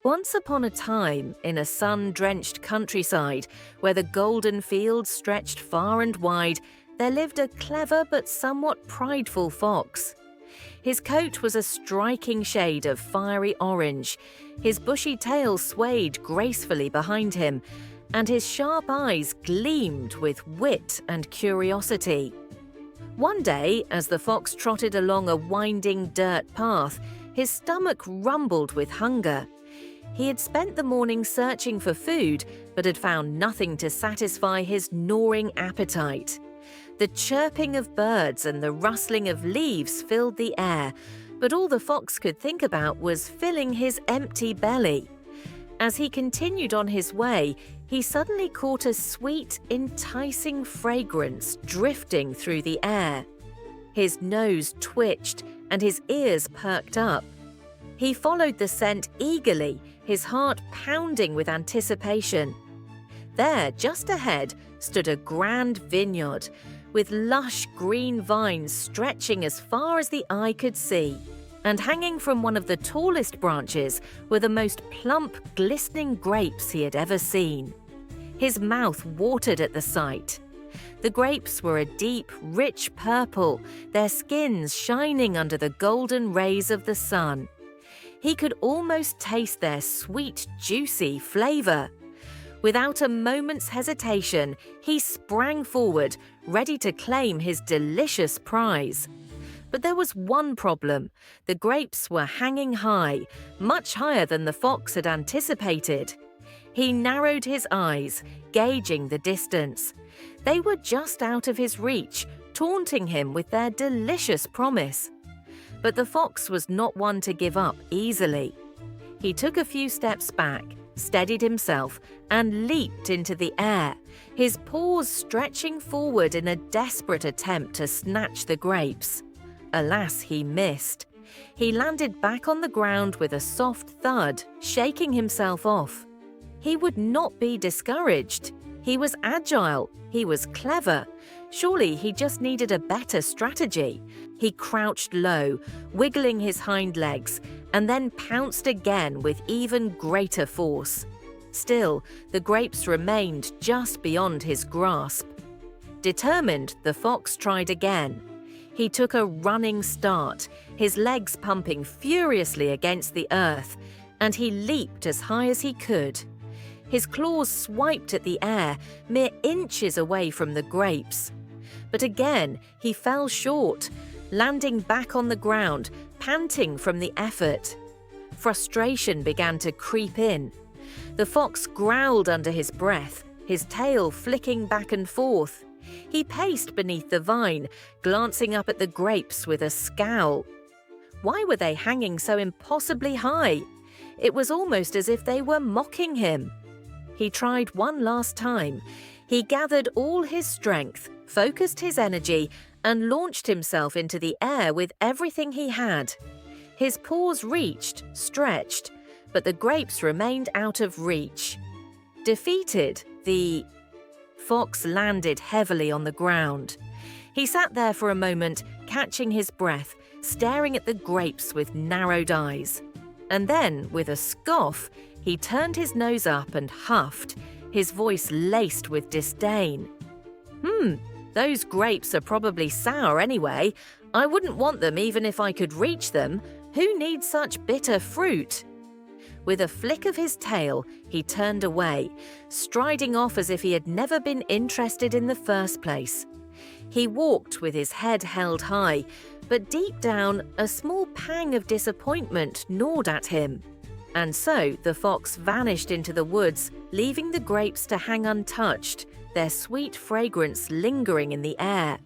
Once upon a time, in a sun-drenched countryside, where the golden fields stretched far and wide, there lived a clever but somewhat prideful fox. His coat was a striking shade of fiery orange, his bushy tail swayed gracefully behind him, and his sharp eyes gleamed with wit and curiosity. One day, as the fox trotted along a winding dirt path, his stomach rumbled with hunger. He had spent the morning searching for food, but had found nothing to satisfy his gnawing appetite. The chirping of birds and the rustling of leaves filled the air, but all the fox could think about was filling his empty belly. As he continued on his way, he suddenly caught a sweet, enticing fragrance drifting through the air. His nose twitched and his ears perked up. He followed the scent eagerly, his heart pounding with anticipation. There, just ahead, stood a grand vineyard, with lush green vines stretching as far as the eye could see. And hanging from one of the tallest branches were the most plump, glistening grapes he had ever seen. His mouth watered at the sight. The grapes were a deep, rich purple, their skins shining under the golden rays of the sun. He could almost taste their sweet, juicy flavor. Without a moment's hesitation, he sprang forward, ready to claim his delicious prize. But there was one problem. The grapes were hanging high, much higher than the fox had anticipated. He narrowed his eyes, gauging the distance. They were just out of his reach, taunting him with their delicious promise. But the fox was not one to give up easily. He took a few steps back, steadied himself, and leaped into the air, his paws stretching forward in a desperate attempt to snatch the grapes. Alas, he missed. He landed back on the ground with a soft thud, shaking himself off. He would not be discouraged. He was agile. He was clever. Surely he just needed a better strategy. He crouched low, wiggling his hind legs, and then pounced again with even greater force. Still, the grapes remained just beyond his grasp. Determined, the fox tried again. He took a running start, his legs pumping furiously against the earth, and he leaped as high as he could. His claws swiped at the air, mere inches away from the grapes. But again, he fell short, landing back on the ground, panting from the effort. Frustration began to creep in. The fox growled under his breath, his tail flicking back and forth. He paced beneath the vine, glancing up at the grapes with a scowl. Why were they hanging so impossibly high? It was almost as if they were mocking him. He tried one last time. He gathered all his strength, focused his energy, and launched himself into the air with everything he had. His paws reached, stretched, but the grapes remained out of reach. Defeated, the fox landed heavily on the ground. He sat there for a moment, catching his breath, staring at the grapes with narrowed eyes. And then, with a scoff, he turned his nose up and huffed, his voice laced with disdain. Those grapes are probably sour anyway. I wouldn't want them even if I could reach them. Who needs such bitter fruit? With a flick of his tail, he turned away, striding off as if he had never been interested in the first place. He walked with his head held high, but deep down, a small pang of disappointment gnawed at him. And so the fox vanished into the woods, leaving the grapes to hang untouched, their sweet fragrance lingering in the air.